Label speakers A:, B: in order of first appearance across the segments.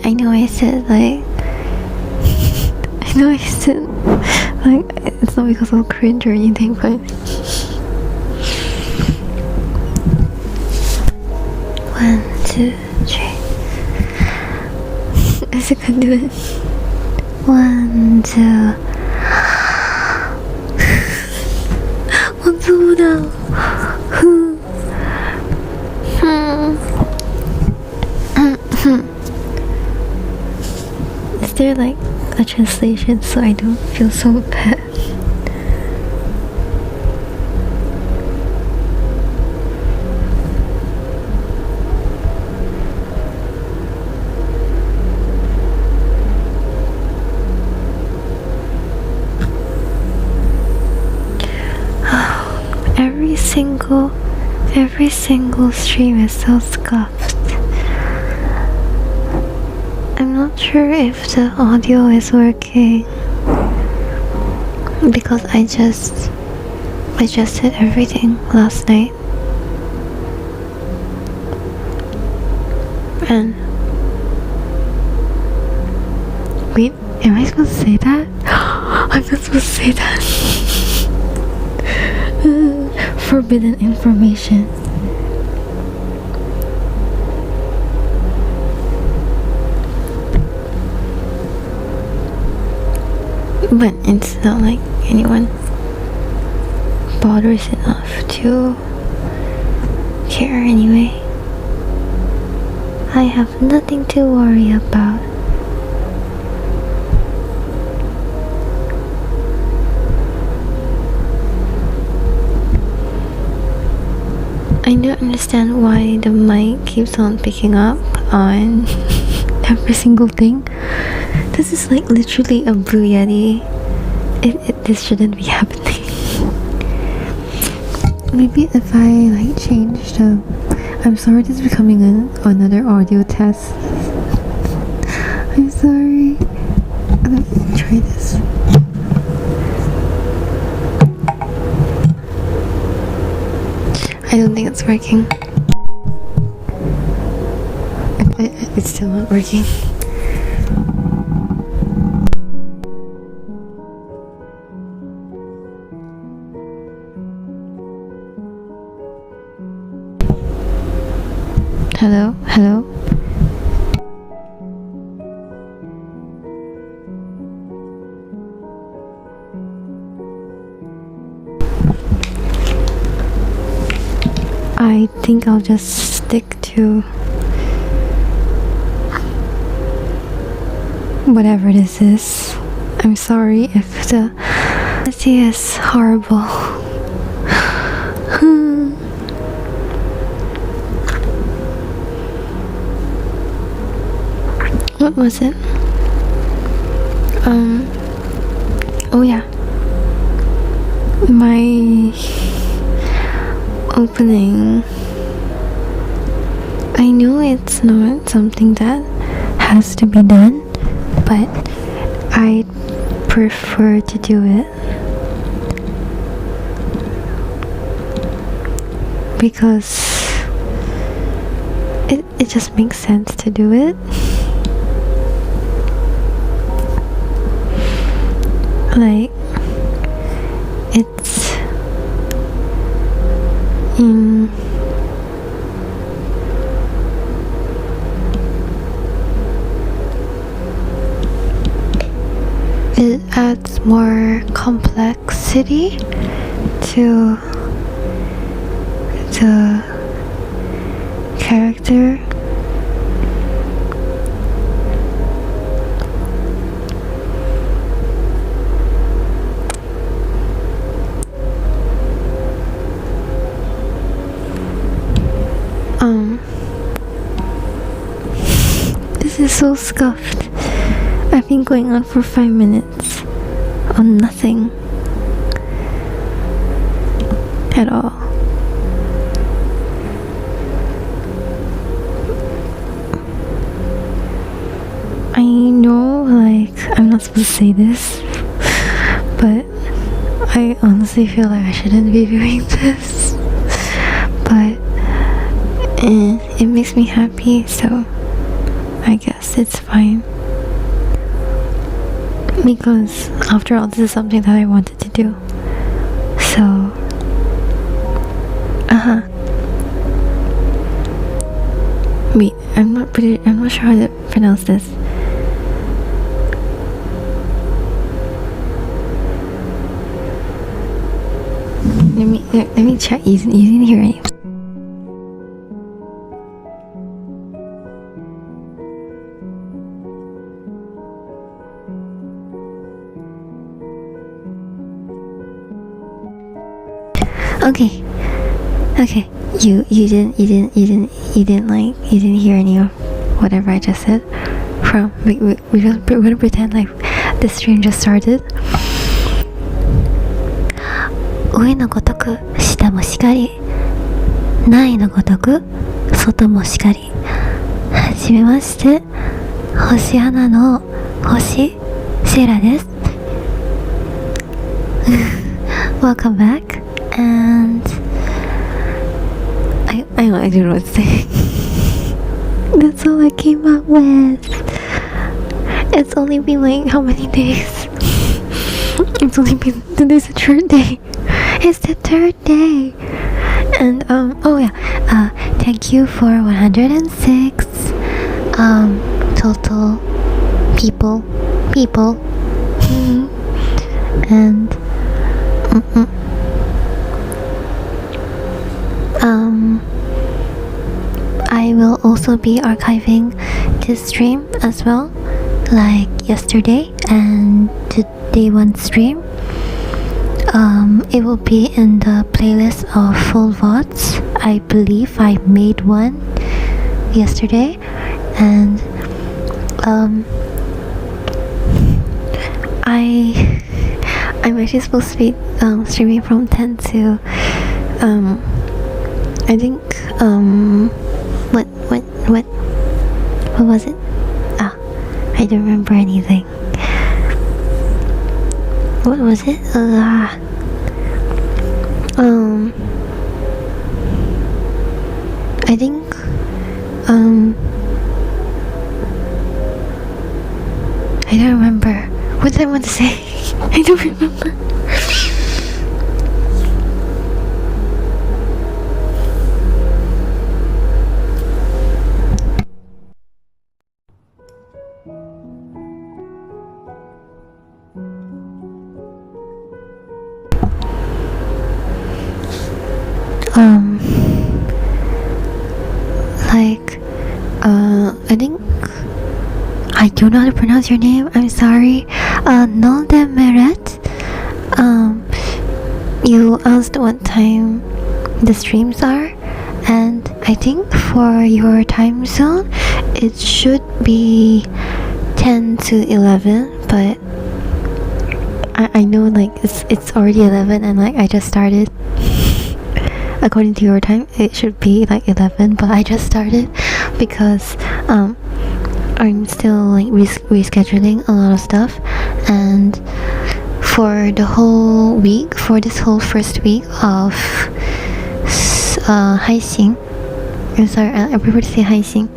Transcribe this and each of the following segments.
A: I know I said like I know I said like it's not because of cringe or anything, but 1, 2, 3. I still can't do it. 1, 2. 我做不到。Is there like a translation so I don't feel so bad? Every single stream is so scuffed. I'm not sure if the audio is working because I just adjusted everything last night, and wait, am I supposed to say that? I'm not supposed to say that. Forbidden information. But it's not like anyone bothers enough to care anyway. I have nothing to worry about. I don't understand why the mic keeps on picking up on every single thing. This is like literally a Blue Yeti. This shouldn't be happening. Maybe if I like change the... I'm sorry, this is becoming another audio test. I'm sorry. Let's try this. I don't think it's working. It's still not working. Hello? Hello? I think I'll just stick to whatever this is. I'm sorry if the quality is horrible. What was it? Oh yeah. My opening. I know it's not something that has to be done, but I prefer to do it because it just makes sense to do it. Like it's it adds more complexity to the character. This is so scuffed. I've been going on for 5 minutes on nothing at all. I know, like, I'm not supposed to say this, but I honestly feel like I shouldn't be doing this, but it makes me happy, so I guess it's fine. Because after all, this is something that I wanted to do. So, wait, I'm not sure how to pronounce this. Let me check using hearing. Okay. You didn't hear any of whatever I just said. We're gonna pretend like the stream just started. 上のごとく下もしかり、ないのごとく外もしかり。はじめまして、星花の星セイラです。Welcome back, and I don't know what to say. That's all I came up with. It's only been like how many days? It's only been today's the third day. It's the third day. And thank you for 106 total people. And I will also be archiving this stream as well, like yesterday and the day 1 stream. It will be in the playlist of full VODs. I believe I made one yesterday, and I'm actually supposed to be streaming from 10 to I think what was it? I don't remember anything. What was it? I think I don't remember. What did I want to say? I don't remember. I think I don't know how to pronounce your name. I'm sorry. Noldemeret. You asked what time the streams are, and I think for your time zone it should be 10 to 11, but I know like it's already 11 and like I just started. According to your time it should be like 11, but I just started because I'm still like rescheduling a lot of stuff, and for the whole week, for this whole first week of Haixing, I'm sorry, I prefer to say Haixing.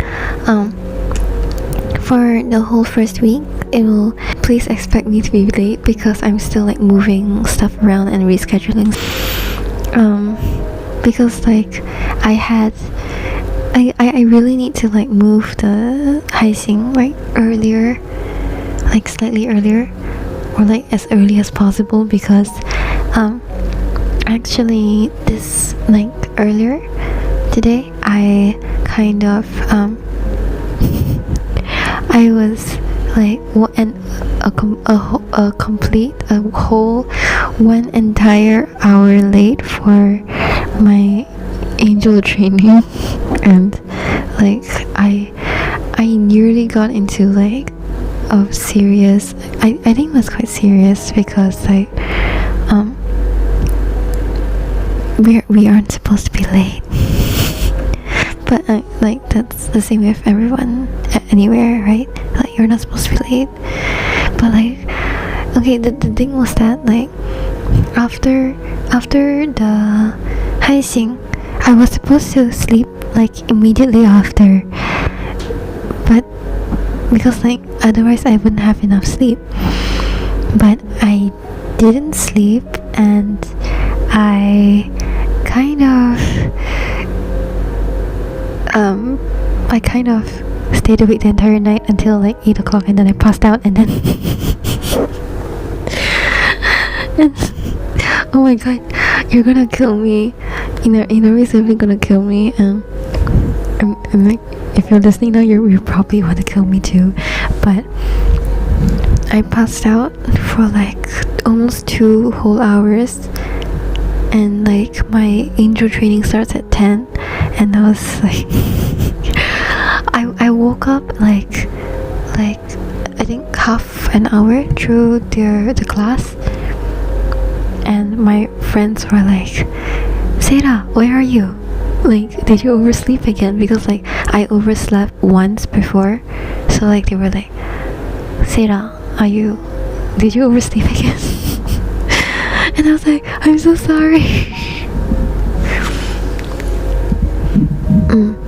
A: For the whole first week, it will, please expect me to be late because I'm still like moving stuff around and rescheduling. Because like I really need to like move the Haixing like earlier, like slightly earlier, or like as early as possible, because actually this like earlier today I kind of I was like a whole one entire hour late for my angel training, and like I nearly got into like a serious, I think it was quite serious, because like we aren't supposed to be late. But like that's the same with everyone anywhere, right? Like you're not supposed to be late. But like, okay, the thing was that like after the Haixing, I was supposed to sleep like immediately after, but because like otherwise I wouldn't have enough sleep. But I didn't sleep, and I kind of stayed awake the entire night until like 8 o'clock, and then I passed out, and then and oh my god, you're gonna kill me. Is really gonna kill me. And like, if you're listening now, you probably want to kill me too. But I passed out for like almost 2 whole hours, and like my angel training starts at 10, and I was like I woke up like I think half an hour through the class, and my friends were like, Sarah, where are you? Like, did you oversleep again? Because like I overslept once before, so like they were like, Sarah, did you oversleep again? And I was like, I'm so sorry.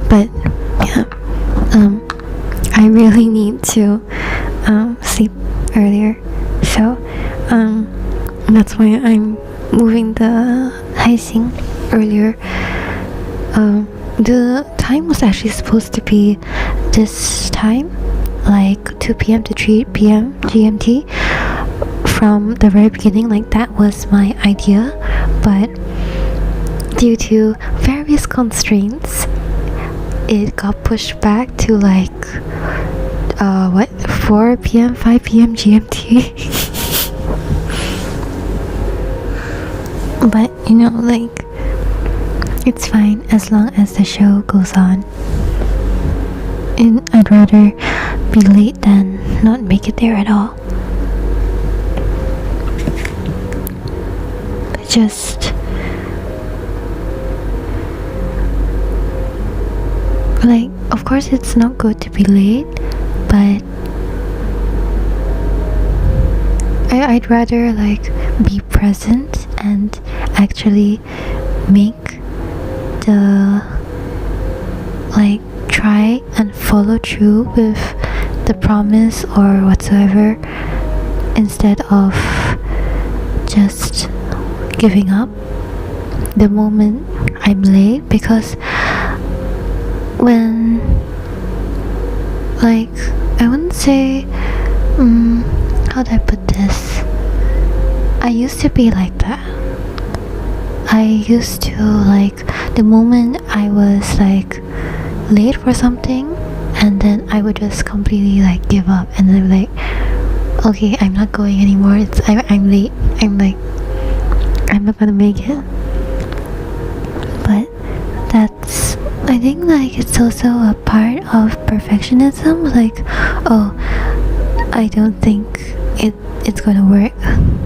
A: But yeah, I really need to sleep earlier, so that's why I'm moving the Haising earlier. The time was actually supposed to be this time, like 2 p.m. to 3 p.m. GMT from the very beginning. Like, that was my idea, but due to various constraints, it got pushed back to like 4 p.m. 5 p.m. GMT. But like, it's fine as long as the show goes on, and I'd rather be late than not make it there at all. But just like, of course it's not good to be late, but I'd rather like be present and actually make the like try and follow through with the promise or whatsoever, instead of just giving up the moment I'm late. Because when, like, I wouldn't say, how do I put this? I used to be like that. I used to, like, the moment I was like late for something, and then I would just completely like give up, and then I'm like, okay, I'm not going anymore. I'm late. I'm like, I'm not gonna make it. But that's, I think, like, it's also a part of perfectionism. Like, oh, I don't think it's gonna work,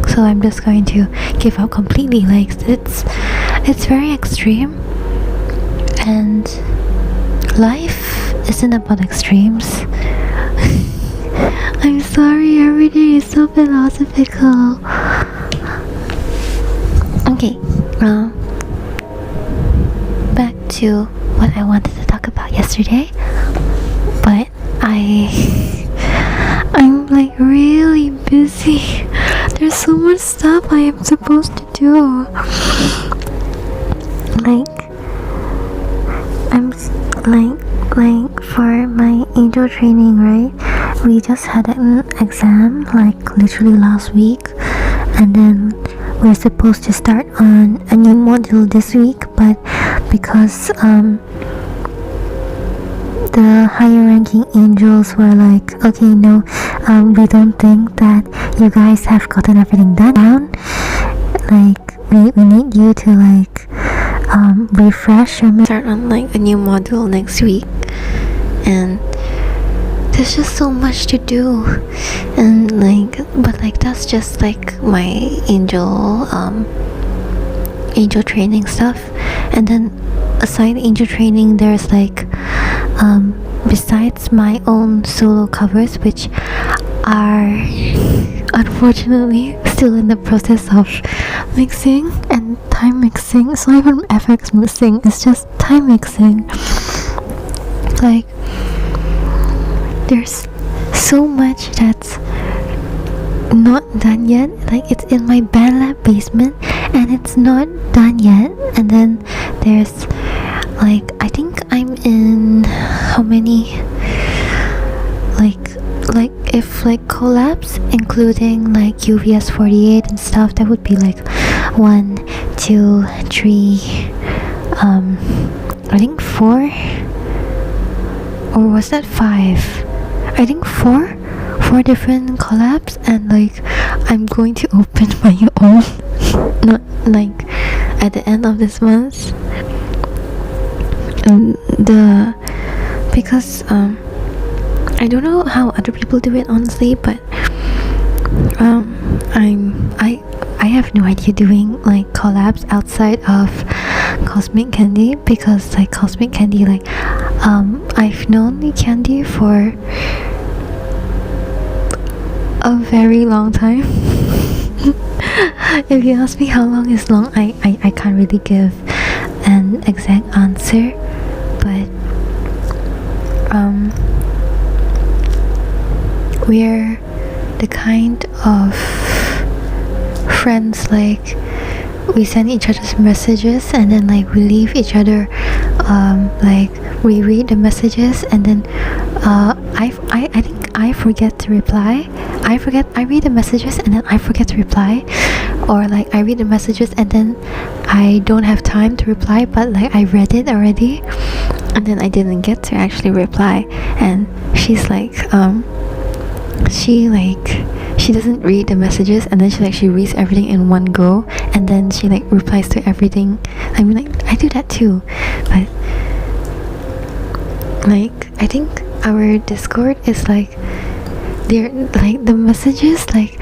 A: so I'm just going to give up completely. Like, it's very extreme, and life isn't about extremes. I'm sorry, every day is so philosophical. Okay, back to what I wanted to talk about yesterday. But I'm like really busy. There's so much stuff I am supposed to do. Like, I'm like for my angel training, right? We just had an exam like literally last week, and then we're supposed to start on a new module this week, but because the higher ranking angels were like, okay, no, we don't think that you guys have gotten everything done. Like, we need you to like refresh your start on like a new module next week, and there's just so much to do. And like, but like, that's just like my angel training stuff. And then aside angel training, there's like besides my own solo covers, which are unfortunately still in the process of mixing and time mixing. It's not even FX mixing, it's just time mixing. Like, there's so much that's not done yet. Like, it's in my band lab basement and it's not done yet. And then there's like, I think I'm in how many, like if like collabs including like UVS 48 and stuff, that would be like 1, 2, 3, I think 4, or was that 5? I think 4 different collabs, and like I'm going to open my own not like at the end of this month. Because I don't know how other people do it, honestly, but I have no idea doing like collabs outside of Cosmic Candy, because like Cosmic Candy, like I've known Candy for a very long time. If you ask me how long is long, I can't really give an exact answer, but we're the kind of friends, like we send each other's messages and then like we leave each other, like we read the messages and then I think I forget to reply. I read the messages and then I forget to reply, or like I read the messages and then I don't have time to reply, but like I read it already and then I didn't get to actually reply. And she's like she doesn't read the messages, and then she reads everything in one go, and then she like replies to everything. I mean, like I do that too, but like I think our Discord is like, there like the messages, like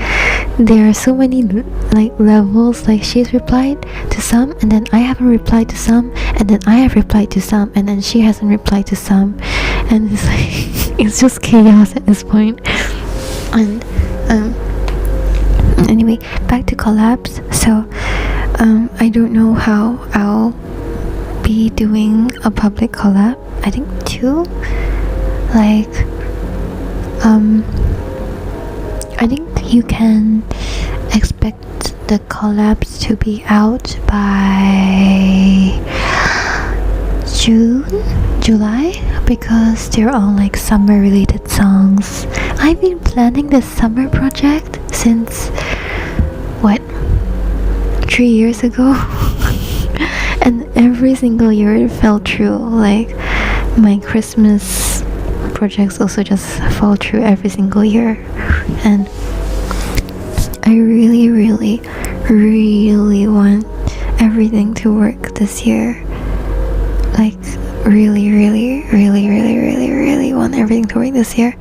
A: there are so many like levels. Like she's replied to some and then I haven't replied to some, and then I have replied to some and then she hasn't replied to some, and it's like it's just chaos at this point. And anyway, back to collabs. So I don't know how I'll be doing a public collab. I think 2, like I think you can expect the collabs to be out by July, because they're all like summer related songs. I've been planning this summer project since 3 years ago and every single year it fell through. Like my Christmas projects also just fall through every single year, and I really want everything to work this year. Like really want everything to work this year.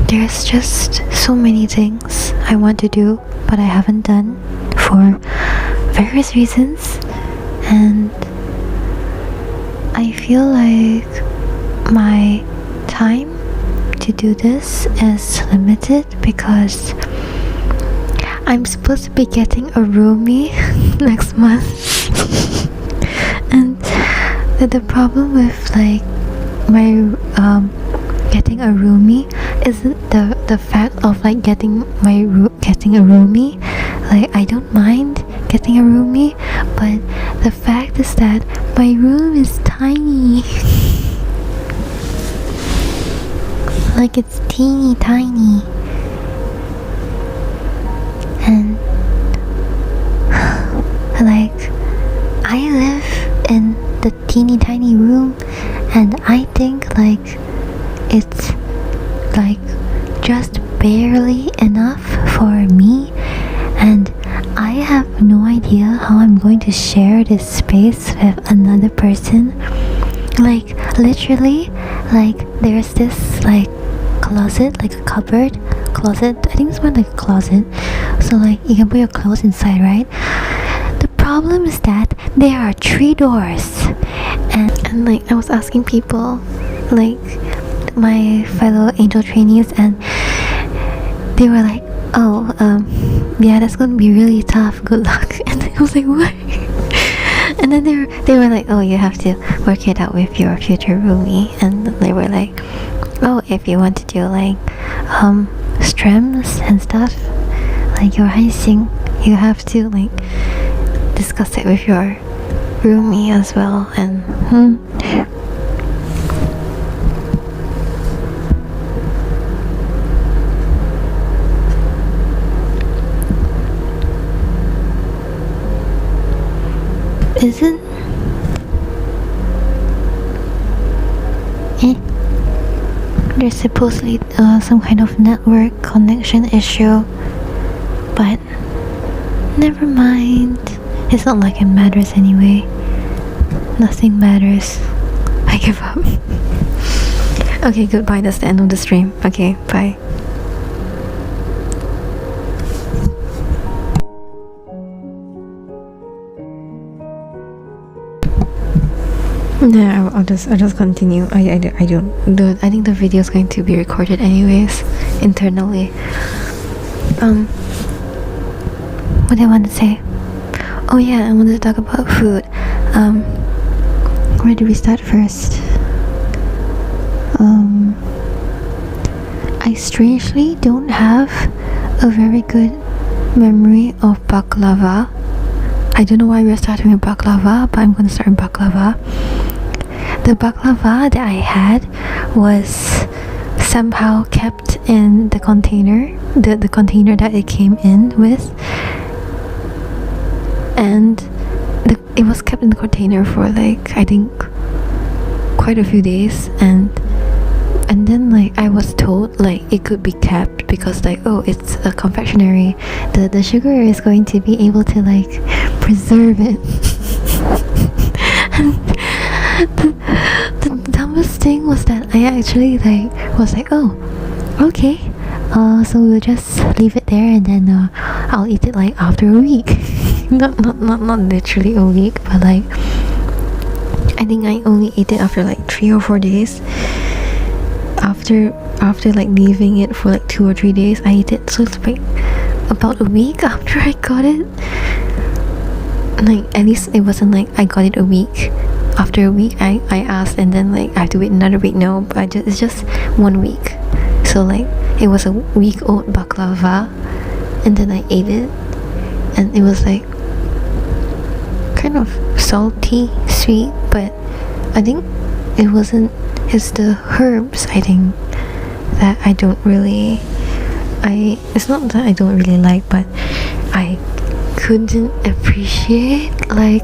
A: There's just so many things I want to do but I haven't done for various reasons, and I feel like my time to do this is limited because I'm supposed to be getting a roomie next month. And the problem with like my getting a roomie isn't the fact of like getting a roomie. Like I don't mind getting a roomie, but the fact is that my room is tiny. Like it's teeny tiny, and like I live in the teeny tiny room, and I think like it's like just barely enough for me, and I have no idea how I'm going to share this space with another person. Like literally, like there's this like closet, like a cupboard closet. I think it's more like a closet, so like you can put your clothes inside, right? The problem is that there are 3 doors, and like I was asking people, like my fellow angel trainees, and they were like, oh yeah, that's gonna be really tough, good luck. And I was like, what? And then they were like, oh, you have to work it out with your future roomie. And they were like, if you want to do like strems and stuff, like your icing, you have to like discuss it with your roomie as well. And isn't there's supposedly some kind of network connection issue, but never mind. It's not like it matters anyway. Nothing matters. I give up. Okay, goodbye. That's the end of the stream. Okay, bye. No, I'll just continue. I don't. I think the video is going to be recorded anyways, internally. What do I want to say? Oh yeah, I wanted to talk about food. Where do we start first? I strangely don't have a very good memory of baklava. I don't know why we're starting with baklava, but I'm gonna start with baklava. The baklava that I had was somehow kept in the container, the container that it came in with, and it was kept in the container for like I think quite a few days, and then like I was told like it could be kept because like, oh, it's a confectionery, the sugar is going to be able to like preserve it. And the dumbest thing was that I actually like was like, oh, okay, so we'll just leave it there, and then I'll eat it like after a week. not literally a week, but like I think I only ate it after like 3 or 4 days. After like leaving it for like 2 or 3 days, I ate it. So it's like about a week after I got it. Like at least it wasn't like I got it a week. After a week, I asked, and then like I have to wait another week. No, but it's just 1 week. So like it was a week-old baklava, and then I ate it, and it was like kind of salty, sweet, but I think it wasn't. It's the herbs, I think, that I don't really. It's not that I don't really like, but I couldn't appreciate. Like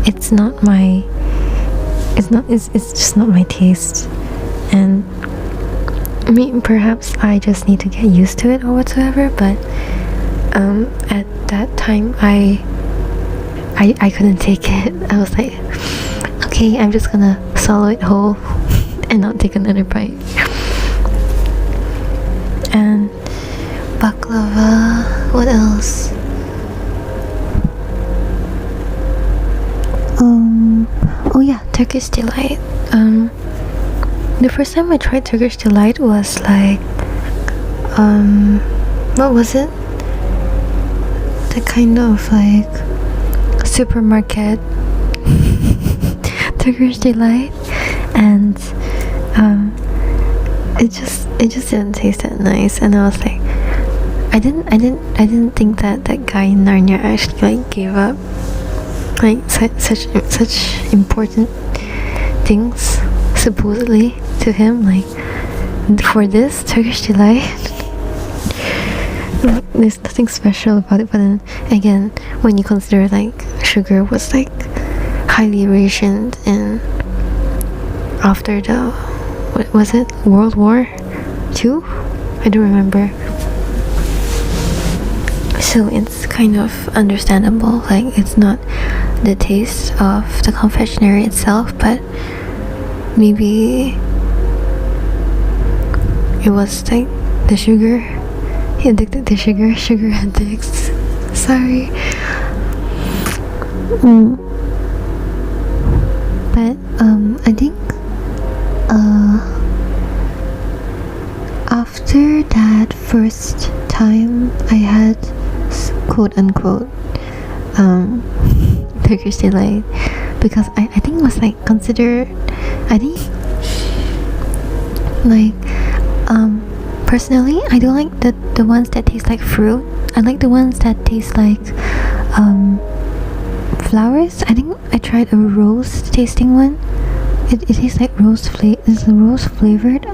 A: it's not my. It's just not my taste, and I mean perhaps I just need to get used to it or whatsoever. But at that time I couldn't take it. I was like, okay, I'm just gonna swallow it whole and not take another bite. And baklava, what else? Oh yeah, Turkish delight. The first time I tried Turkish delight was like what was it? The kind of like supermarket Turkish delight, and it just didn't taste that nice, and I was like, I didn't think that guy in Narnia actually like gave up like such important things supposedly to him, like for this Turkish delight. There's nothing special about it, but then again, when you consider like sugar was like highly rationed in after the what was it, World War II? I don't remember. So it's kind of understandable, like it's not the taste of the confectionery itself, but maybe it was like the sugar. He addicted to sugar addicts. Sorry. But I think after that first time I had quote unquote Turkish delight, because I think it was like considered, I think like Personally, I don't like the ones that taste like fruit. I like the ones that taste like flowers. I think I tried a rose tasting one. It tastes like it's rose flavored.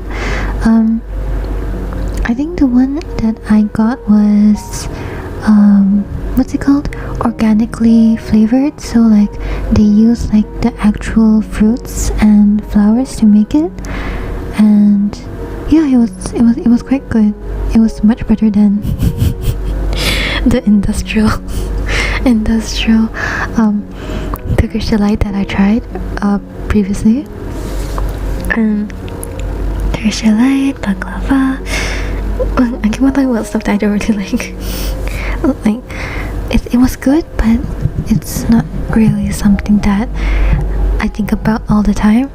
A: I think the one that I got was what's it called? Organically flavored. So like they use like the actual fruits and flowers to make it, and yeah, it was quite good. It was much better than the industrial Turkish delight that I tried previously. Turkish delight, baklava. I keep on talking about stuff that I don't really like. Like it was good, but it's not really something that I think about all the time.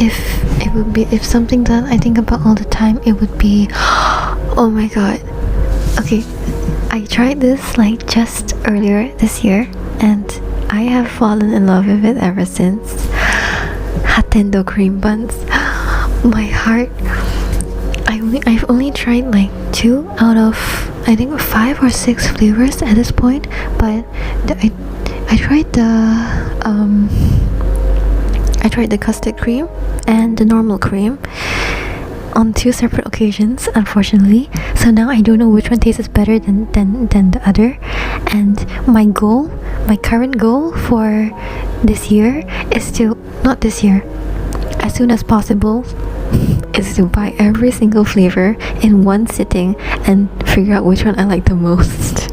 A: If something that I think about all the time, it would be oh my god. Okay, I tried this like just earlier this year, and I have fallen in love with it ever since. Hatendo cream buns. My heart. I've only tried like 2 out of I think 5 or 6 flavors at this point, but I tried the custard cream and the normal cream on 2 separate occasions, unfortunately. So now I don't know which one tastes better than the other. And my current goal for this year is to, not this year, as soon as possible, is to buy every single flavor in one sitting and figure out which one I like the most.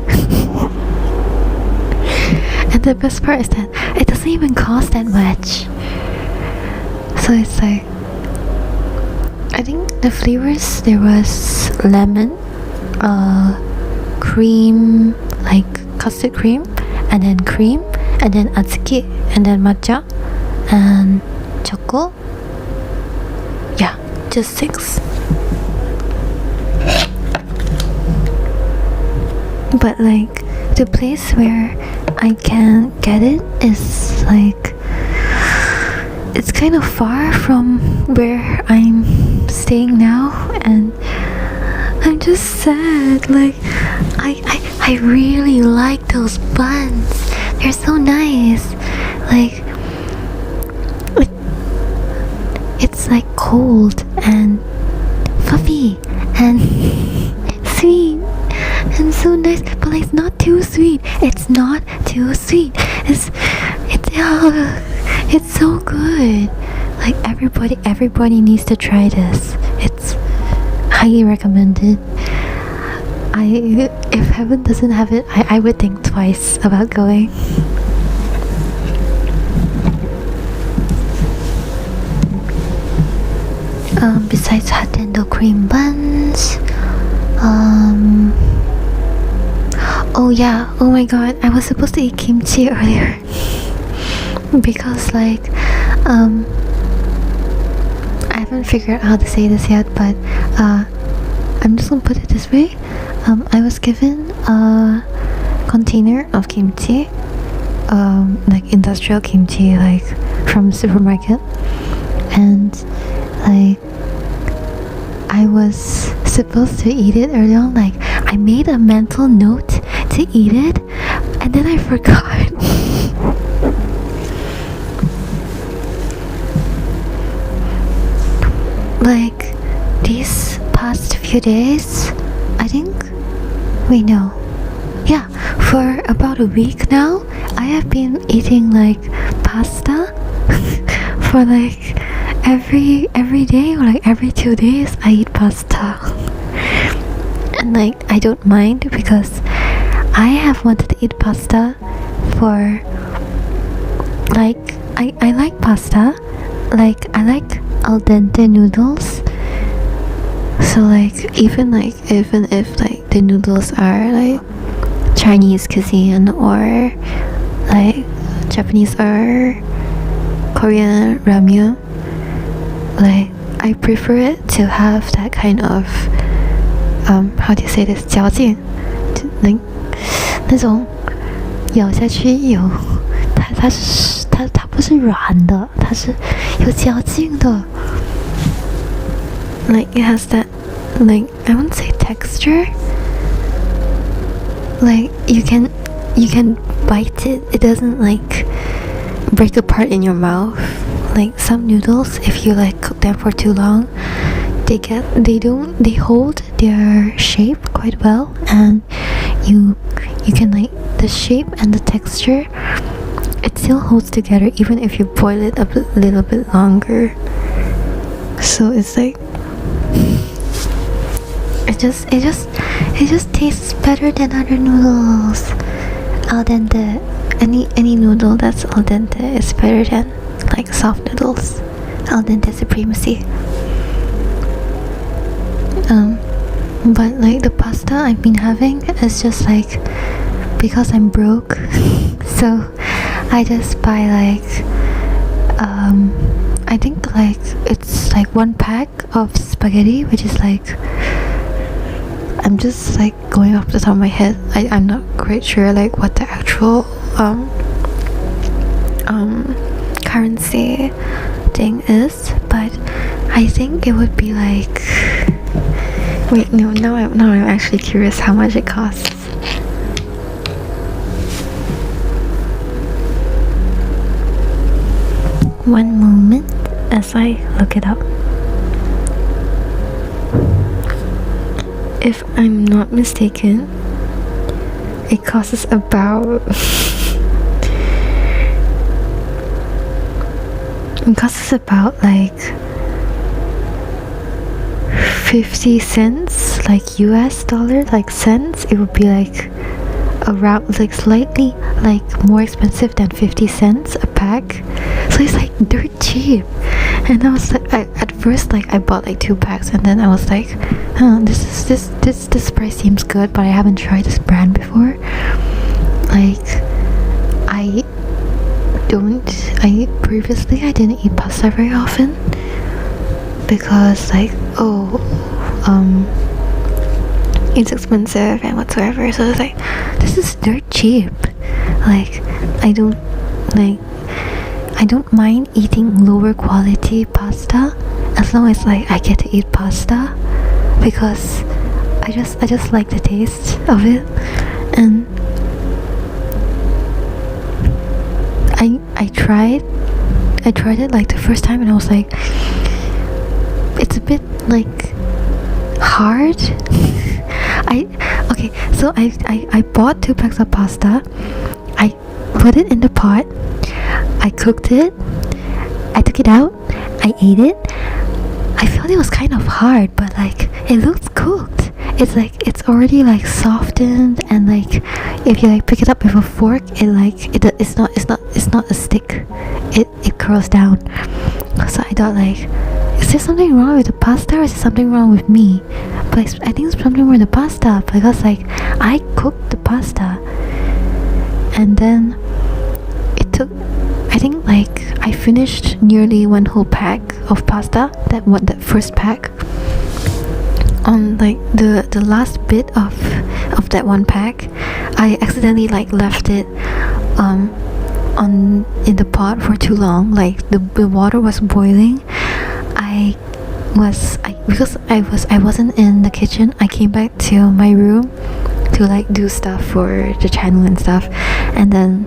A: And the best part is that it doesn't even cost that much. So it's like, I think the flavors, there was lemon, cream, like custard cream, and then atsuki, and then matcha, and choco. Yeah, just 6. But like the place where I can get it is like, it's kind of far from where I'm staying now, and I'm just sad. Like I really like those buns. They're so nice. Like it's like cold and fluffy and sweet and so nice, but like it's not too sweet. It's not too sweet. It's so good. Like everybody needs to try this. It's highly recommended. If heaven doesn't have it, I would think twice about going. Besides Hatendo cream buns, oh yeah, oh my god, I was supposed to eat kimchi earlier. Because like I haven't figured out how to say this yet, but I'm just gonna put it this way. I was given a container of kimchi, like industrial kimchi, like from the supermarket, and like I was supposed to eat it early on. Like I made a mental note to eat it, and then I forgot. Like these past few days, I think, wait no, yeah, for about a week now, I have been eating like pasta for like every day, or like every 2 days I eat pasta. And like I don't mind, because I have wanted to eat pasta for like I like pasta, like I like al dente noodles. So like even if like the noodles are like Chinese cuisine or like Japanese or Korean ramyun, like I prefer it to have that kind of how do you say this, 嚼劲，like 那种咬下去它不是软的，它是有嚼劲的。like it has that, like, I wouldn't say texture, like you can bite it. It doesn't like break apart in your mouth. Like some noodles, if you like cook them for too long, they hold their shape quite well, and you can like the shape and the texture, it still holds together even if you boil it a little bit longer. So it's like it just tastes better than other noodles. Al dente, any noodle that's al dente is better than like soft noodles. Al dente supremacy. But like the pasta I've been having is just like, because I'm broke, so I just buy like I think like it's like 1 pack of spaghetti, which is like, I'm just like going off the top of my head. I'm not quite sure like what the actual currency thing is, but I think it would be like, wait, no, now I'm actually curious how much it costs. One moment as I look it up. If I'm not mistaken, it costs about like 50 cents, like US dollar, like cents. It would be like around like slightly like more expensive than 50 cents a pack. So it's like dirt cheap. And I was like, at first like I bought like 2 packs, and then I was like, this price seems good, but I haven't tried this brand before. Like previously I didn't eat pasta very often because like it's expensive and whatsoever. So it's like, this is dirt cheap. Like I don't mind eating lower quality pasta as long as like I get to eat pasta, because I just like the taste of it. And I tried it like the first time, and I was like, it's a bit like hard. So I bought 2 packs of pasta. I put it in the pot. I cooked it. I took it out. I ate it. I felt it was kind of hard, but like it looked cooked. It's like it's already like softened, and like if you like pick it up with a fork, it's not a stick. It curls down. So I thought like, is there something wrong with the pasta, or is there something wrong with me? But I think it's something wrong with the pasta, because like I cooked the pasta, and then it took, I think like I finished nearly 1 whole pack of pasta. That first pack. On like the last bit of that 1 pack, I accidentally like left it in the pot for too long. Like the water was boiling. Because I wasn't in the kitchen, I came back to my room to like do stuff for the channel and stuff, and then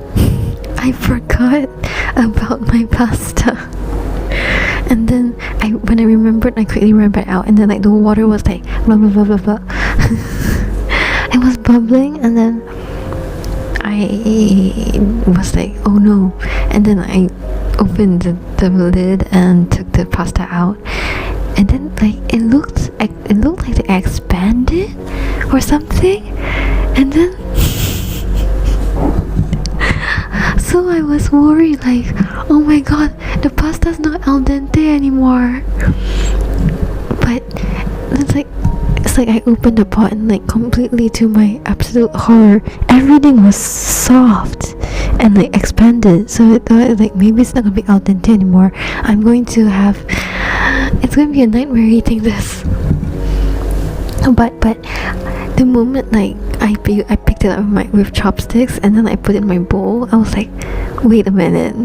A: I forgot about my pasta. And then when I remembered, I quickly ran back out, and then like the water was like blah blah blah blah blah. It was bubbling, and then I was like, oh no. And then I opened the lid and took the pasta out, and then like it looked like it expanded or something, and then so I was worried, like, oh my god, the pasta's not al dente anymore. But it's like I opened the pot, and like completely to my absolute horror, everything was soft and like expanded. So I thought like maybe it's not gonna be al dente anymore. It's gonna be a nightmare eating this. But the moment like I picked it up with chopsticks, and then I put it in my bowl, I was like, wait a minute.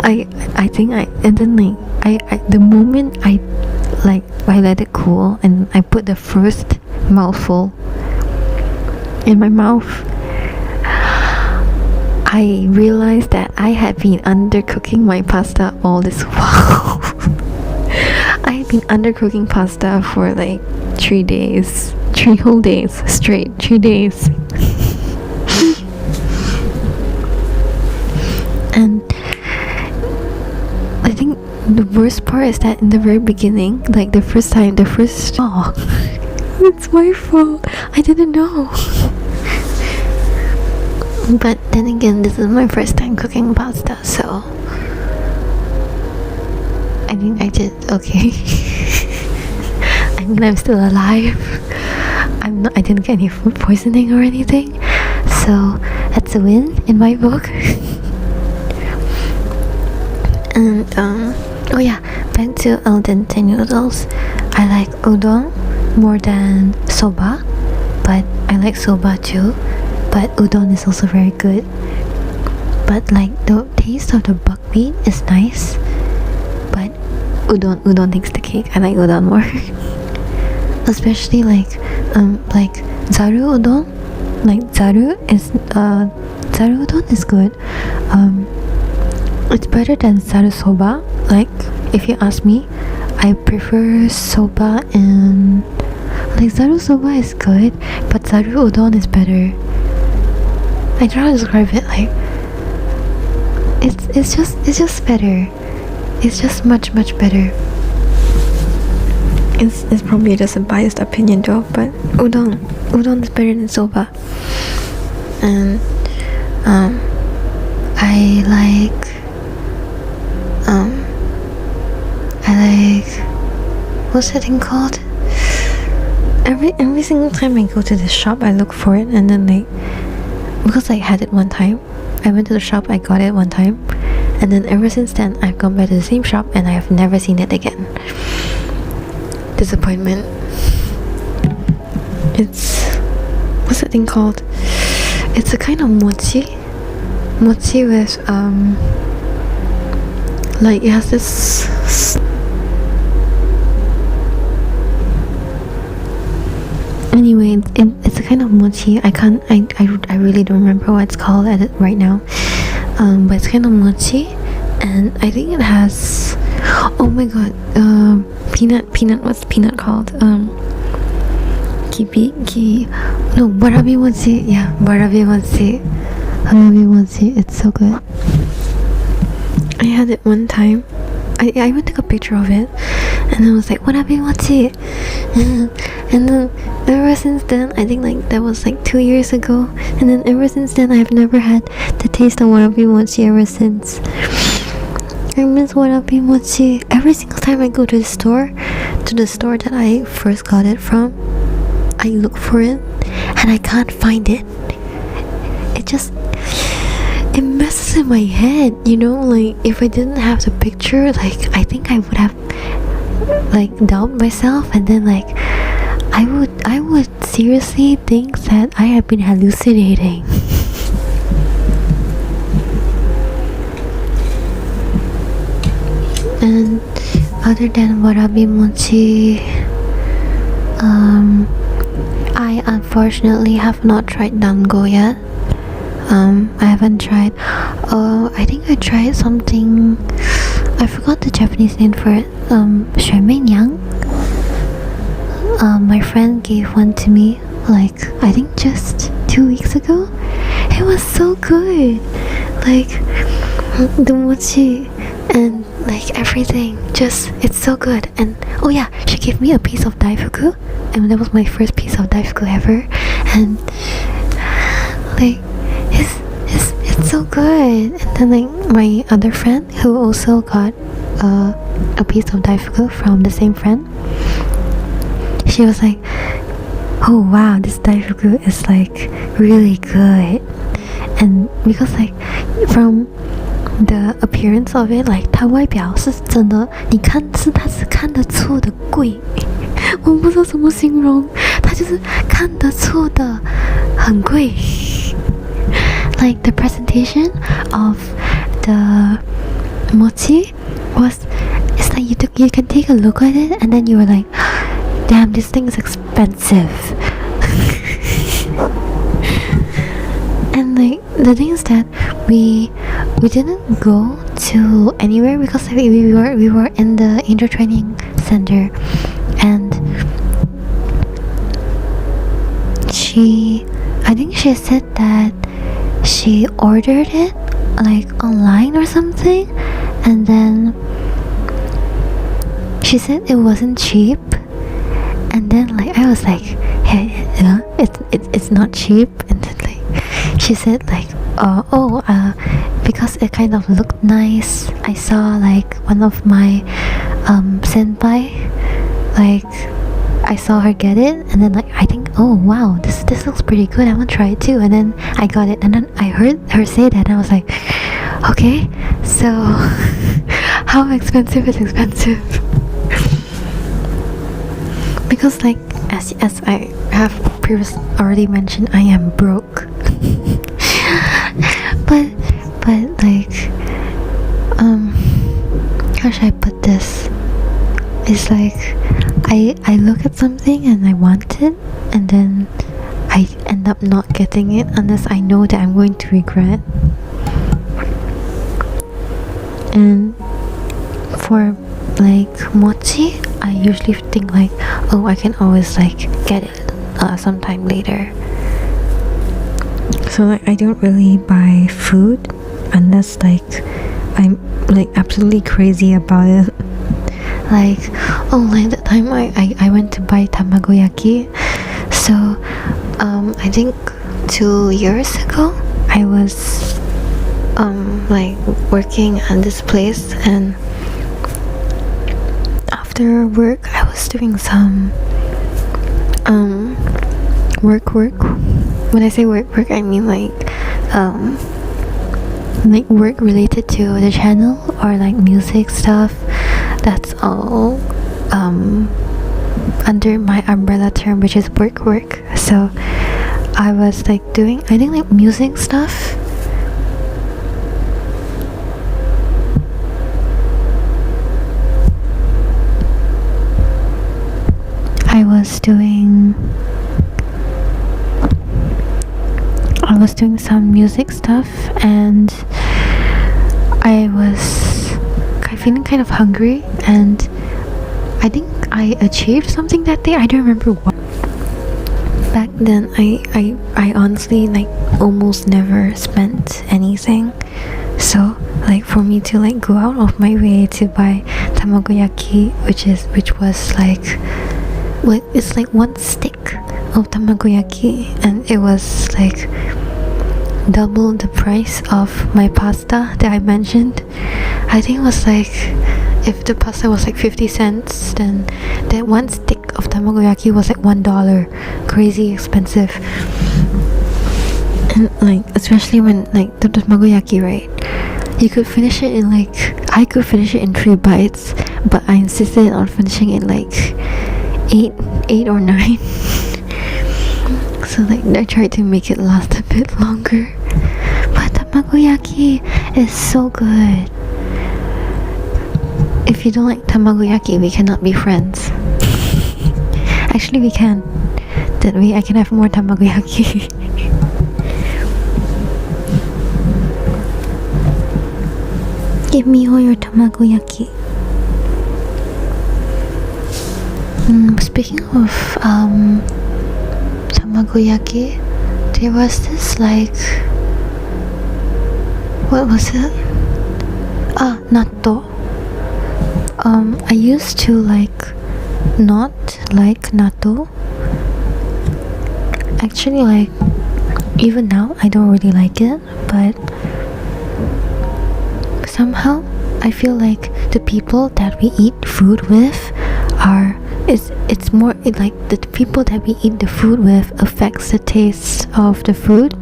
A: I think and then like the moment I let it cool and I put the first mouthful in my mouth, I realized that I had been undercooking my pasta all this while. I had been undercooking pasta for like 3 days, 3 whole days straight, 3 days. And I think the worst part is that in the very beginning, like the first oh, it's my fault, I didn't know. But then again, this is my first time cooking pasta, so I think I did okay. I mean, I'm still alive. I didn't get any food poisoning or anything, so that's a win in my book. And oh yeah, back to al dente noodles. I like udon more than soba, but I like soba too. But udon is also very good. But like the taste of the buckwheat is nice, but udon takes the cake. I like udon more. Especially like zaru udon. Like zaru udon is good. It's better than zaru soba. Like if you ask me, I prefer soba, and like zaru soba is good, but zaru udon is better. I try to describe it like it's just better. It's just much better. It's probably just a biased opinion though, but udon is better than soba. And I like what's that thing called? Every single time I go to the shop, I look for it, and then like, because I had it one time, I went to the shop, I got it one time, and then ever since then I've gone back to the same shop and I have never seen it again. Disappointment. It's, what's that thing called? It's a kind of mochi with like it has this anyway, it's a kind of mochi. I really don't remember what it's called right now, but it's kind of mochi, and I think it has, oh my god, peanut, what's peanut called? Warabi mochi. Yeah, warabi mochi. It's so good. I had it one time. I even took a picture of it, and I was like, warabi mochi. And then ever since then, I think like that was like 2 years ago, and then ever since then I've never had the taste of warabi mochi ever since. I miss warabi mochi. Every single time I go to the store that I first got it from, I look for it and I can't find it. It messes in my head, you know, like if I didn't have the picture, like I think I would have like doubted myself, and then like I would seriously think that I have been hallucinating. And other than warabi mochi, I unfortunately have not tried dango yet. I haven't tried. I think I tried something, I forgot the Japanese name for it. 水媚娘. My friend gave one to me, like I think just 2 weeks ago. It was so good. Like the mochi and like everything, just it's so good. And oh yeah, she gave me a piece of daifuku, and that was my first piece of daifuku ever. And like it's so good. And then like my other friend who also got a piece of daifuku from the same friend, she was like, oh wow, this daifuku is like really good. And because like from the appearance of it, like 它外表是真的，你看是它是看得出的贵，我不知道怎么形容，它就是看得出的很贵。Like the presentation of the mochi you can take a look at it and then you were like, damn, this thing is expensive. And like the thing is that we didn't go to anywhere because we were in the indoor training center, and I think she said that she ordered it like online or something, and then she said it wasn't cheap, and then like I was like, hey, it's not cheap, and then like she said like because it kind of looked nice. I saw like one of my senpai, like I saw her get it, and then like I think, oh wow, this looks pretty good, I want to try it too, and then I got it, and then I heard her say that, and I was like, okay, so how expensive is expensive? Because like as I have previously already mentioned, I am broke. but like how should I put this? It's like I look at something and I want it, and then I end up not getting it unless I know that I'm going to regret. And for like mochi, I usually think like, oh, I can always like get it sometime later. So like I don't really buy food unless like I'm like absolutely crazy about it. Like, oh, like the time I went to buy tamagoyaki. So I think 2 years ago I was like working at this place, and after work I was doing some work. When I say work, I mean like work related to the channel or like music stuff. That's all under my umbrella term, which is work. So I was like doing, I think, like music stuff. I was doing some music stuff, and I was feeling kind of hungry, and I think I achieved something that day. I don't remember what. Back then I honestly like almost never spent anything, so like for me to like go out of my way to buy tamagoyaki, which was like, well, it's like one stick of tamagoyaki, and it was like double the price of my pasta that I mentioned. I think it was like, if the pasta was like 50 cents, then that one stick of tamagoyaki was like $1. Crazy expensive. And like especially when like the tamagoyaki, right, you could finish it in like, I could finish it in 3 bites, but I insisted on finishing it like 8 or 9. So like I tried to make it last a bit longer. But tamagoyaki is so good. If you don't like tamagoyaki, we cannot be friends. Actually, we can. That way I can have more tamagoyaki. Give me all your tamagoyaki. Speaking of tamagoyaki, there was this like, what was it? Natto. I used to like not like natto. Actually, like even now I don't really like it, but somehow I feel like the people that we eat food with it's more like the people that we eat the food with affects the taste of the food.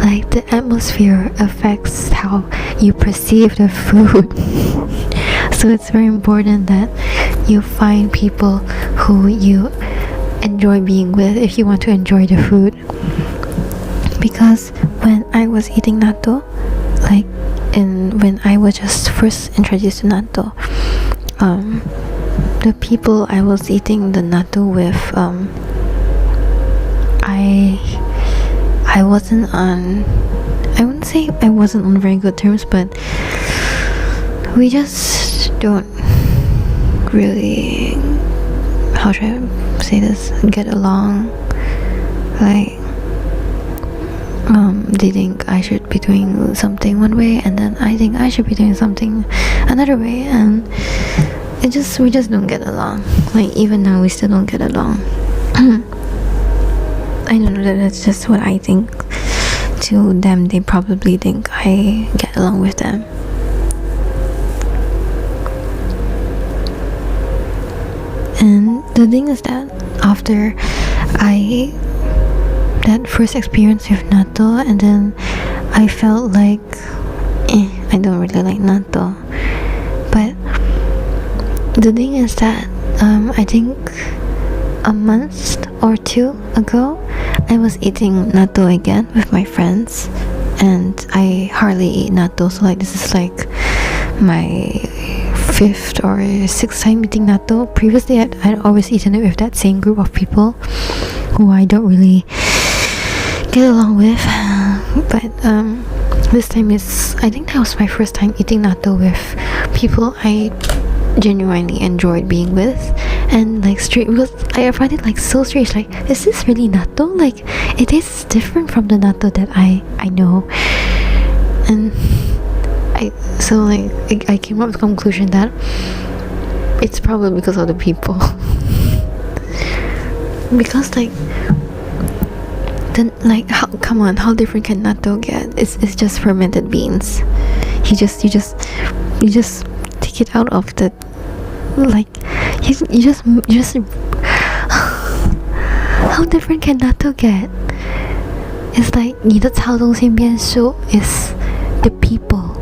A: Like the atmosphere affects how you perceive the food. So it's very important that you find people who you enjoy being with if you want to enjoy the food. Because when I was eating natto, like when I was just first introduced to natto, the people I was eating the natto with, I wasn't on, I wouldn't say I wasn't on very good terms, but we just don't really, how should I say this, get along. Like, they think I should be doing something one way, and then I think I should be doing something another way, and we just don't get along. Like, even now we still don't get along. I don't know, that's just what I think. To them, they probably think I get along with them. And the thing is that after that first experience with natto, and then I felt like I don't really like natto. But the thing is that I think a month or two ago I was eating natto again with my friends, and I hardly eat natto, so like this is like my 5th or 6th time eating natto. Previously I'd always eaten it with that same group of people who I don't really get along with, but this time I think that was my first time eating natto with people I genuinely enjoyed being with. And like straight, because I find it like so strange, like, is this really natto? Like, it tastes different from the natto that I know. And I came up with the conclusion that it's probably because of the people. Because like, then like, come on, how different can natto get? It's just fermented beans. You just take it out of the, like, you just how different can natto get? It's like 你的操纵性变数 is the people.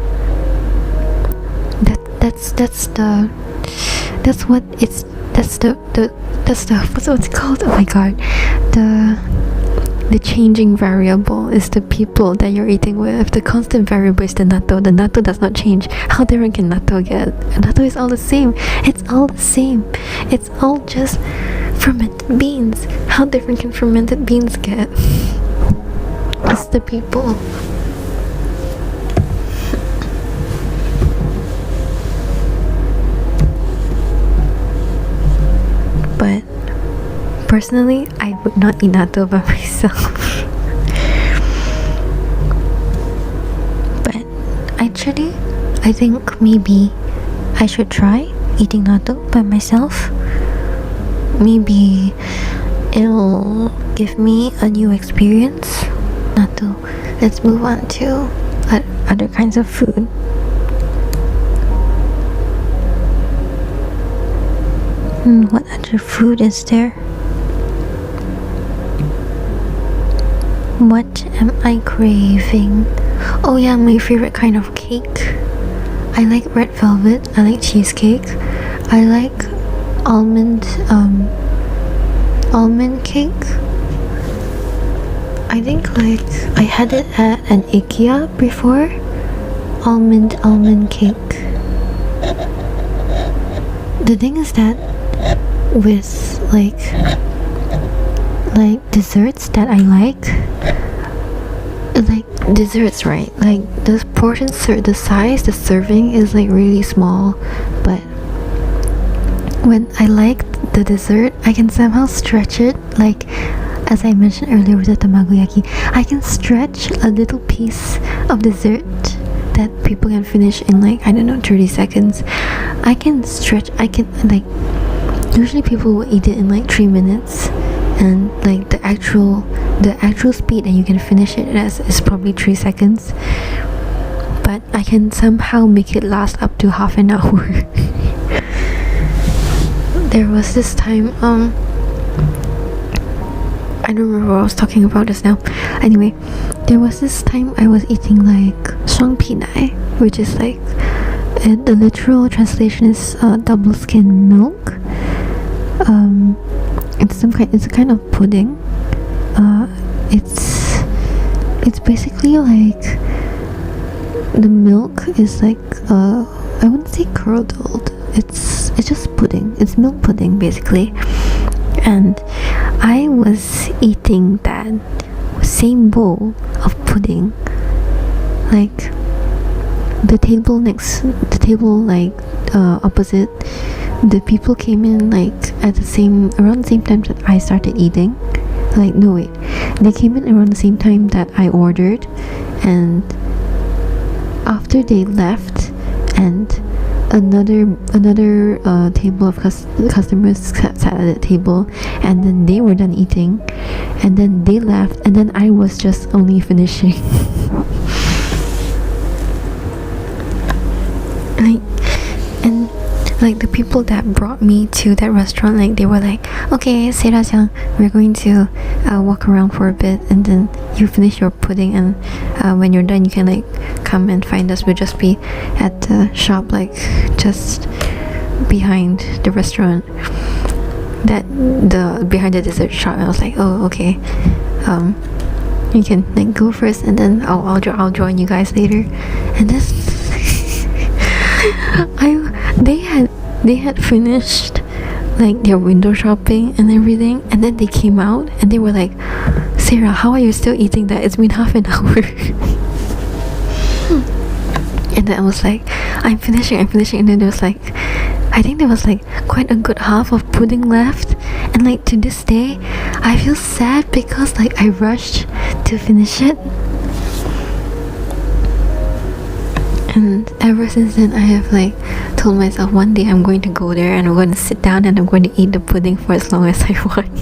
A: That's what's it called? Oh my god. The changing variable is the people that you're eating with. The constant variable is the natto. The natto does not change. How different can natto get? Natto is all the same. It's all the same. It's all just fermented beans. How different can fermented beans get? It's the people. But personally, I would not eat natto by myself. But actually, I think maybe I should try eating natto by myself. Maybe it'll give me a new experience. Natto. Let's move on to other kinds of food. What other food is there? What am I craving? Oh yeah, my favorite kind of cake. I like red velvet. I like cheesecake. I like almond cake. I think like I had it at an IKEA before. Almond cake. The thing is that with like desserts that I like desserts, right? Like the portions, the size, the serving is like really small, but when I like the dessert, I can somehow stretch it. Like as I mentioned earlier with the tamagoyaki, I can stretch a little piece of dessert that people can finish in like, I don't know, 30 seconds. I can like, usually people will eat it in like 3 minutes, and like the actual speed that you can finish it as is probably 3 seconds, but I can somehow make it last up to half an hour. There was this time, I don't remember what I was talking about just now. Anyway, there was this time I was eating like shangpinai, which is like, the literal translation is double skim milk. It's a kind of pudding. It's basically like, the milk is like I wouldn't say curdled, it's just pudding. It's milk pudding basically. And I was eating that same bowl of pudding, like the table like opposite, the people came in like around the same time that I started eating. Like, no, wait, they came in around the same time that I ordered, and after they left, and another table of customers sat at the table, and then they were done eating, and then they left, and then I was just only finishing. And like the people that brought me to that restaurant, like they were like, okay, Seira-chan, we're going to walk around for a bit, and then you finish your pudding, and when you're done you can like come and find us. We'll just be at the shop, like just behind the restaurant, behind the dessert shop. And I was like, oh, okay, you can like go first, and then I'll join you guys later. And then they had finished like their window shopping and everything, and then they came out and they were like, Sarah, how are you still eating that? It's been half an hour. And then I was like, I'm finishing, and then there was like, I think there was like quite a good half of pudding left, and like to this day I feel sad because like I rushed to finish it. And ever since then I have like told myself, one day I'm going to go there and I'm going to sit down and I'm going to eat the pudding for as long as I want.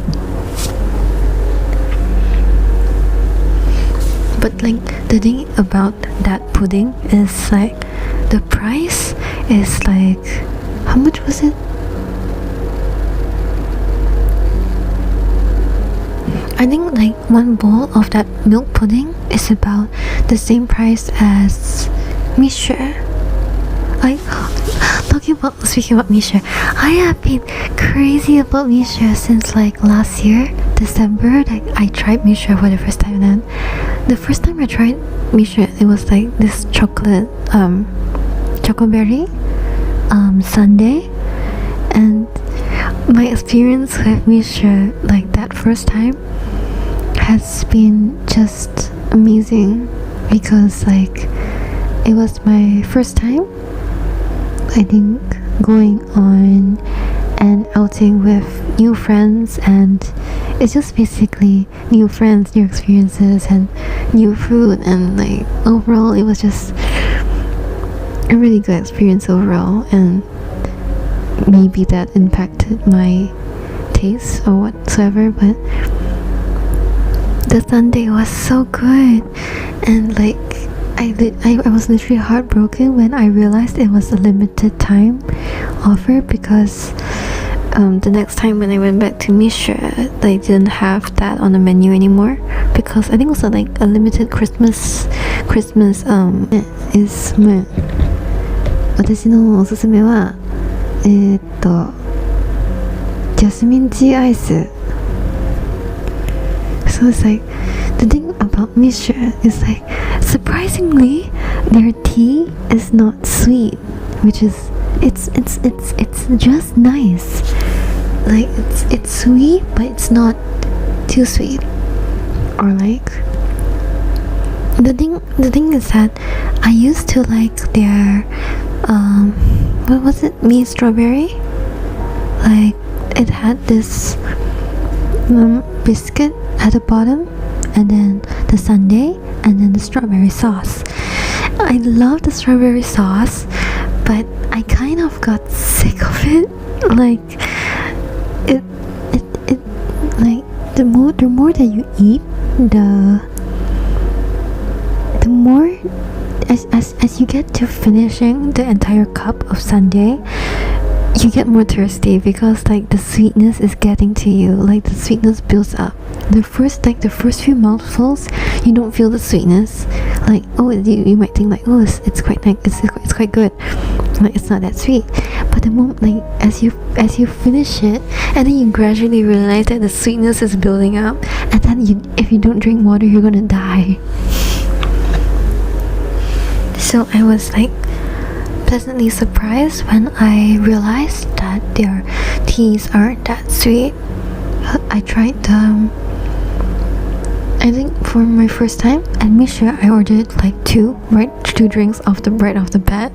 A: But like the thing about that pudding is like the price is like, how much was it? I think like one bowl of that milk pudding is about the same price as Misha. Speaking about Misha, I have been crazy about Misha since like last year, December. Like I tried Misha for the first time, and then the first time I tried Misha, it was like this chocoberry sundae, and my experience with Misha like that first time has been just amazing, because like it was my first time, I think, going on an outing with new friends, and it's just basically new friends, new experiences, and new food, and like overall it was just a really good experience overall. And maybe that impacted my taste or whatsoever, but the sundae was so good. And like I was literally heartbroken when I realized it was a limited time offer, because the next time when I went back to Misha, they didn't have that on the menu anymore, because I think it was like a limited Christmas is 私のおすすめはジャスミンティーアイス. So it's like, the thing about Misha is like, surprisingly their tea is not sweet, which is it's just nice. Like it's sweet, but it's not too sweet. Or like the thing is that I used to like their what was it, me strawberry. Like it had this biscuit at the bottom, and then the sundae, and then the strawberry sauce. I love the strawberry sauce, but I kind of got sick of it. Like it like the more that you eat, the more as you get to finishing the entire cup of sundae, you get more thirsty, because like the sweetness is getting to you. Like the sweetness builds up. The first few mouthfuls, you don't feel the sweetness. Like, oh, you might think like, oh, it's quite nice, it's quite good. Like it's not that sweet. But the moment, like as you finish it, and then you gradually realize that the sweetness is building up, and then if you don't drink water, you're gonna die. So I was like pleasantly surprised when I realized that their teas aren't that sweet. I tried I think for my first time at Misha, I ordered like two drinks right off the bat,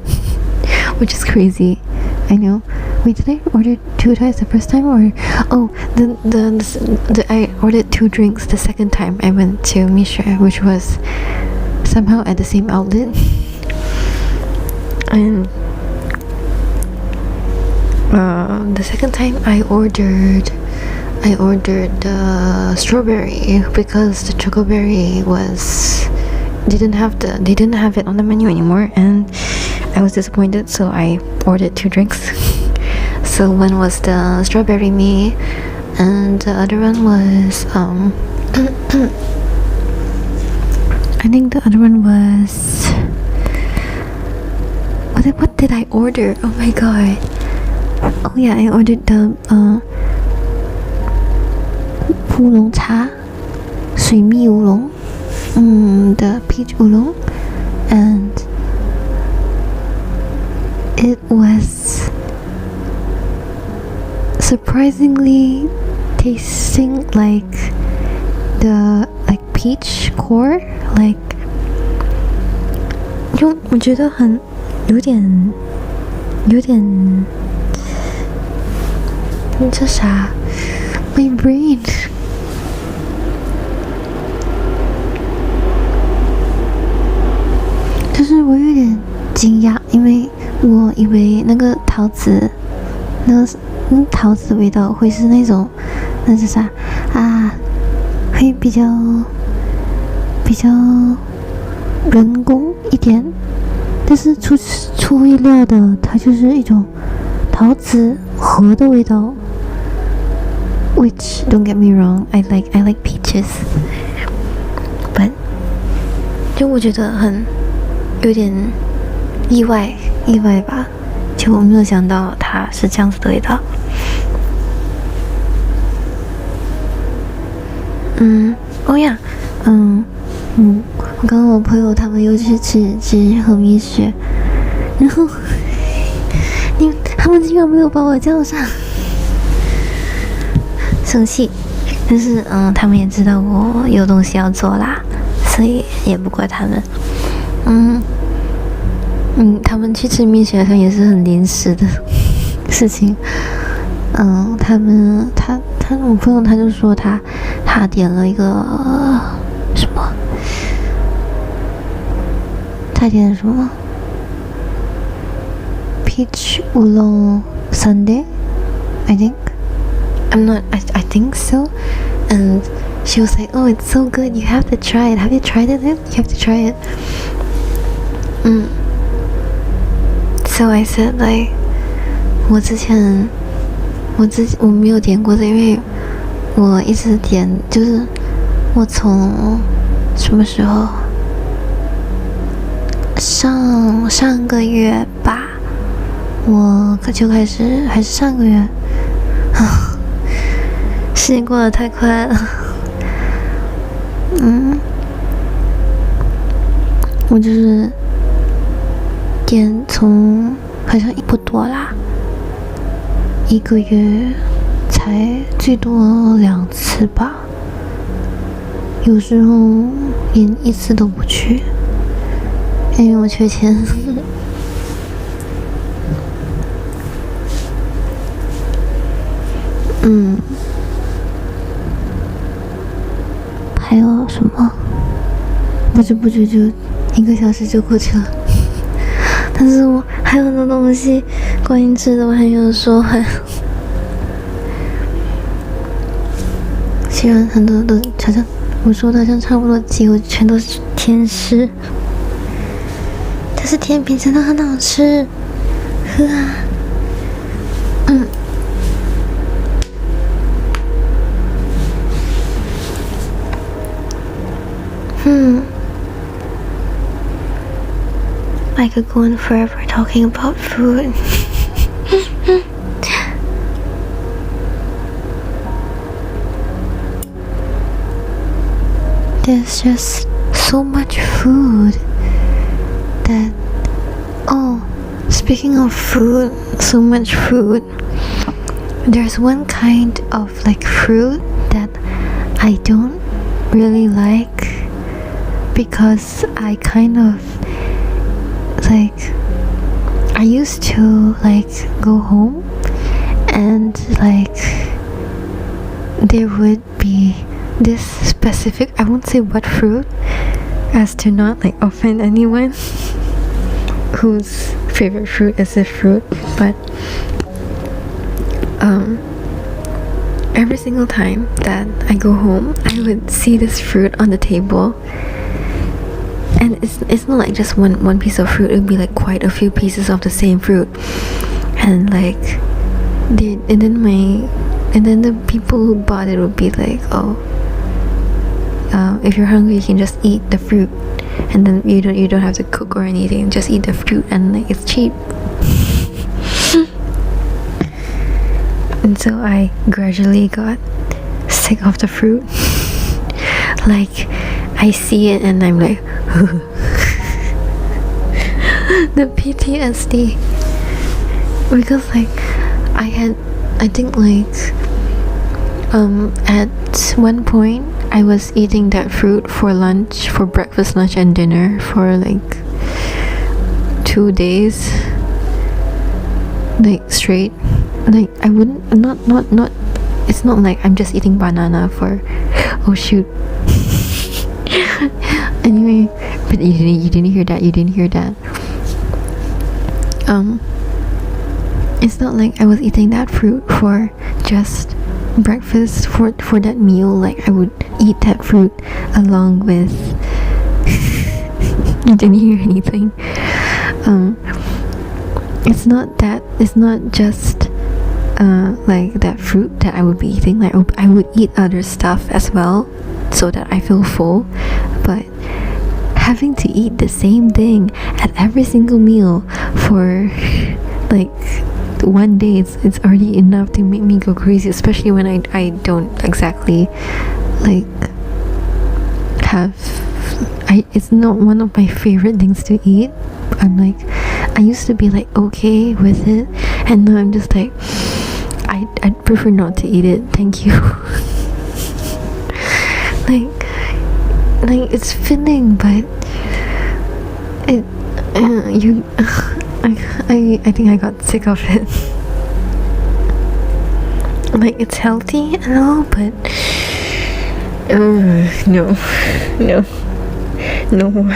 A: which is crazy. I know. Wait, did I order two times the first time, or I ordered two drinks the second time I went to Misha, which was somehow at the same outlet, and the second time I ordered the strawberry because the chocoberry they didn't have it on the menu anymore, and I was disappointed, so I ordered two drinks. So one was the strawberry me, and the other one was I think the other one was what did I order? Oh my god. Oh yeah, I ordered the 乌龙茶，水蜜乌龙，the peach oolong, and it was surprisingly tasting like peach core, like 就我觉得有点这啥 my brain 就是我有点惊讶，因为我以为那个桃子味道会是那种那是啥啊，会比较人工一点，但是出乎意料的，它就是一种桃子核的味道。Which don't get me wrong, I like peaches, but 就我觉得有点意外吧，就我没有想到它是这样子的味道。哦呀，我刚刚我朋友他们又去吃和米雪，然后他们竟然没有把我叫上，生气。但是他们也知道我有东西要做啦，所以也不怪他们。他们去吃米雪好像也是很临时的事情。我朋友他就说他点了一个什么，他点了什么 peach oolong sundae, I think. I think so. And she was like, oh, it's so good, you have to try it. Have you tried it? You have to try it. So I said like 我没有点过的，因为我一直点，就是我从什么时候上个月吧，我就开始，还是上个月时间过得太快了。我就是点从好像不多啦，一个月才最多2次吧，有时候连1次都不去，因为我缺钱。还有什么？不知不觉就1个小时就过去了。但是我还有很多东西关于吃的我还没有说完，虽然很多都好像我说的好像差不多几乎全都是甜食，但是甜品真的很好吃，喝啊。I could go on forever talking about food. There's just so much food that speaking of food, so much food. There's one kind of like fruit that I don't really like because I kind of like I used to like go home and like there would be this specific, I won't say what fruit as to not like offend anyone whose favorite fruit is this fruit, but every single time that I go home I would see this fruit on the table, and it's not like just one piece of fruit, it would be like quite a few pieces of the same fruit, and like and then the people who bought it would be like, oh, if you're hungry you can just eat the fruit, and then you don't have to cook or anything, just eat the fruit, and like it's cheap. And so I gradually got sick of the fruit. Like I see it and I'm like the PTSD, because like I think like at one point I was eating that fruit for lunch, for breakfast, lunch and dinner for like 2 days like straight. Like I wouldn't not it's not like I'm just eating banana for oh shoot. Anyway, but you didn't hear that. It's not like I was eating that fruit for just breakfast, for that meal. Like I would eat that fruit along with you didn't hear anything. It's not just like that fruit that I would be eating. Like I would eat other stuff as well so that I feel full, but having to eat the same thing at every single meal for like 1 day, it's already enough to make me go crazy, especially when I don't exactly like it's not one of my favorite things to eat. I'm like, I used to be like okay with it, and now I'm just like I'd prefer not to eat it, thank you. like it's filling, but it I think I got sick of it. Like it's healthy and all, but no more.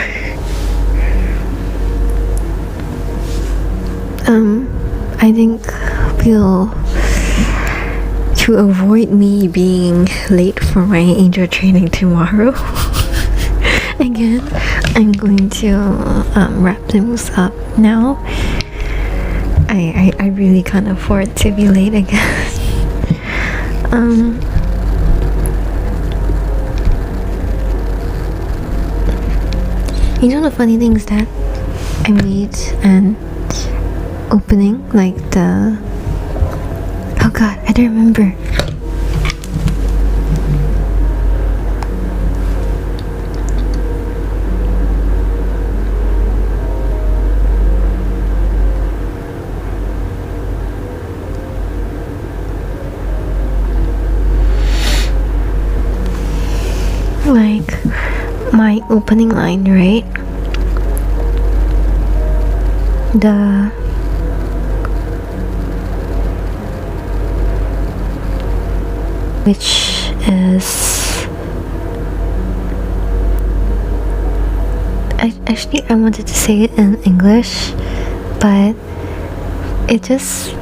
A: I think to avoid me being late for my angel training tomorrow, again, I'm going to wrap things up now. I really can't afford to be late again. You know, the funny thing is that I made an opening, like oh god, I don't remember. Like my opening line, right? Which is I wanted to say it in English, but it just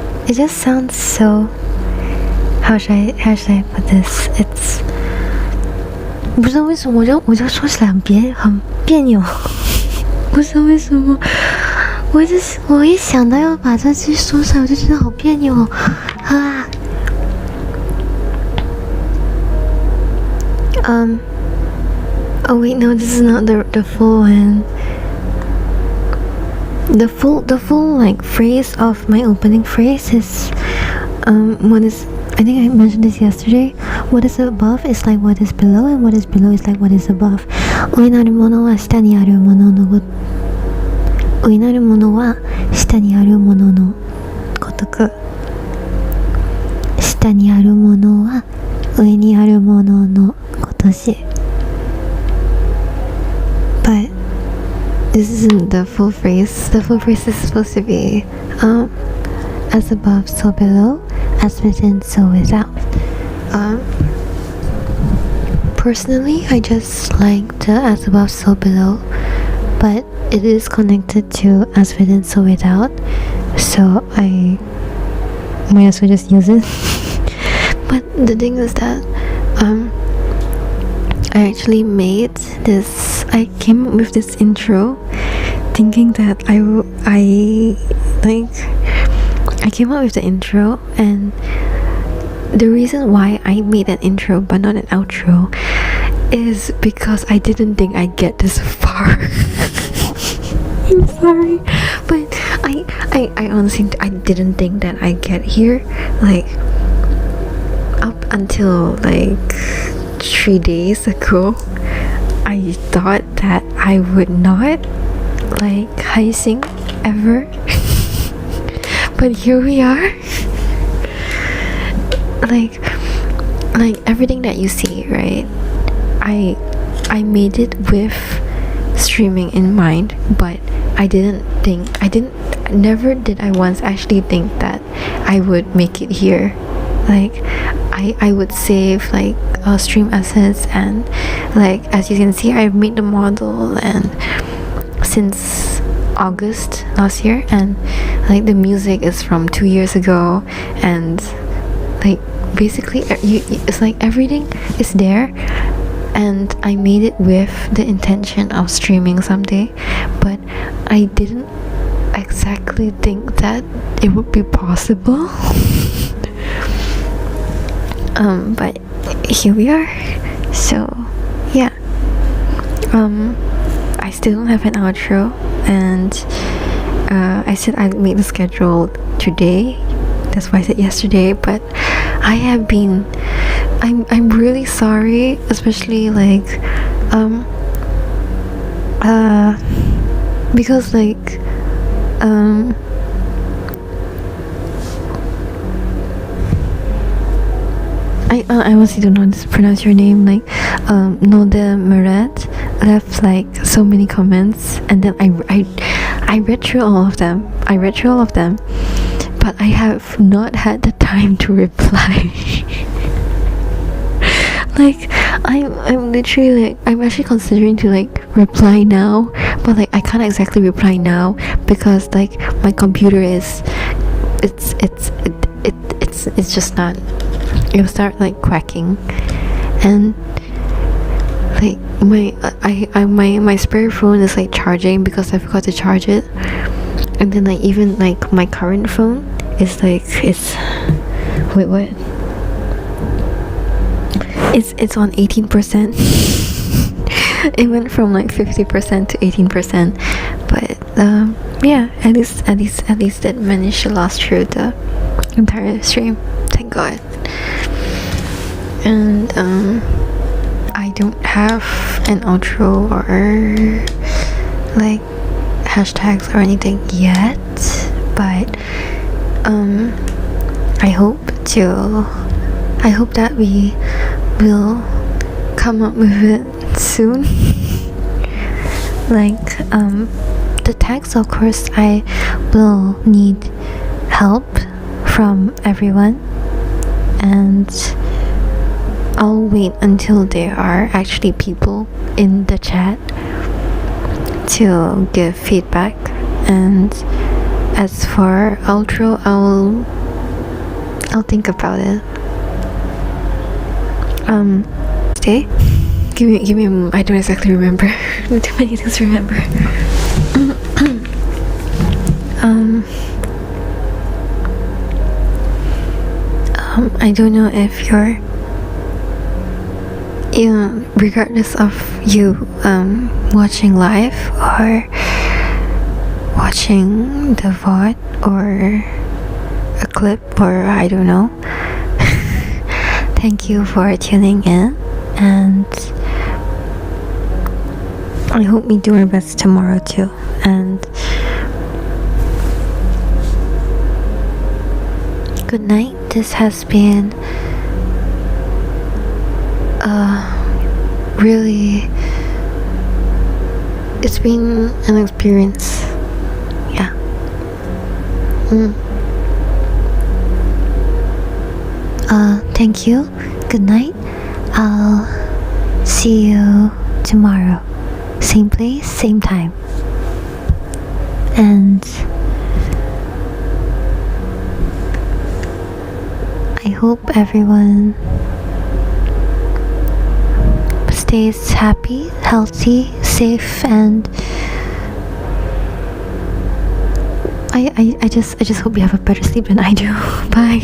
A: sounds so, how should I put this? It's 不知道为什么我就说起来很别扭，不知道为什么，我一想到要把这句说出来，我就觉得好别扭啊。Oh wait, no, this is not the full one. The full like phrase of my opening phrase is what is, I think I mentioned this yesterday. What is above is like what is below, and what is below is like what is above. 上にあるものは下にあるもののご上にあるものは下にあるもののごとく、下にあるものは上にあるもののごとし。 But this isn't the full phrase. The full phrase is supposed to be as above so below, as within so without. Personally, I just like the as above so below, but it is connected to as within so without, so I might as well just use it. But the thing is that I actually made this, I came up with this intro thinking that I came up with the intro, and the reason why I made an intro but not an outro is because I didn't think I'd get this far. I'm sorry, but I honestly, I didn't think that I'd get here, like up until like 3 days ago. I thought that I would not like haising ever. But here we are. like everything that you see, right? I made it with streaming in mind, but never did I once actually think that I would make it here. Like I would save like stream assets, and like as you can see, I've made the model and since August last year, and like the music is from 2 years ago, and like basically it's like everything is there, and I made it with the intention of streaming someday, but I didn't exactly think that it would be possible. But here we are. So yeah, I still don't have an outro, and I said I'd make the schedule today. That's why I said yesterday, but I'm really sorry, especially like because like I honestly don't know how to pronounce your name. Like Node Murat left like so many comments, and then I read through all of them. But I have not had the time to reply. Like I'm literally like, I'm actually considering to like reply now, but like I can't exactly reply now because like my computer is it's just not, it'll start like quacking, and like my spare phone is like charging because I forgot to charge it, and then like even like my current phone is like wait, what? It's on 18%. It went from like 50% to 18%, but yeah, at least it managed to last through the entire stream, thank God. And I don't have an outro or like hashtags or anything yet, but I hope that we will come up with it soon. Like the tags, of course I will need help from everyone, and I'll wait until there are actually people in the chat to give feedback. And as for outro, I'll think about it. Stay. Give me a moment. I don't exactly remember. Too many things to remember. I don't know if you're, regardless of you watching live or watching the VOD or a clip, or I don't know. Thank you for tuning in, and I hope we do our best tomorrow too. And Good night. This has been really, it's been an experience. Yeah. Thank you. Good night. I'll see you tomorrow. Same place, same time. And I hope everyone stays happy, healthy, safe, and I just hope you have a better sleep than I do. Bye.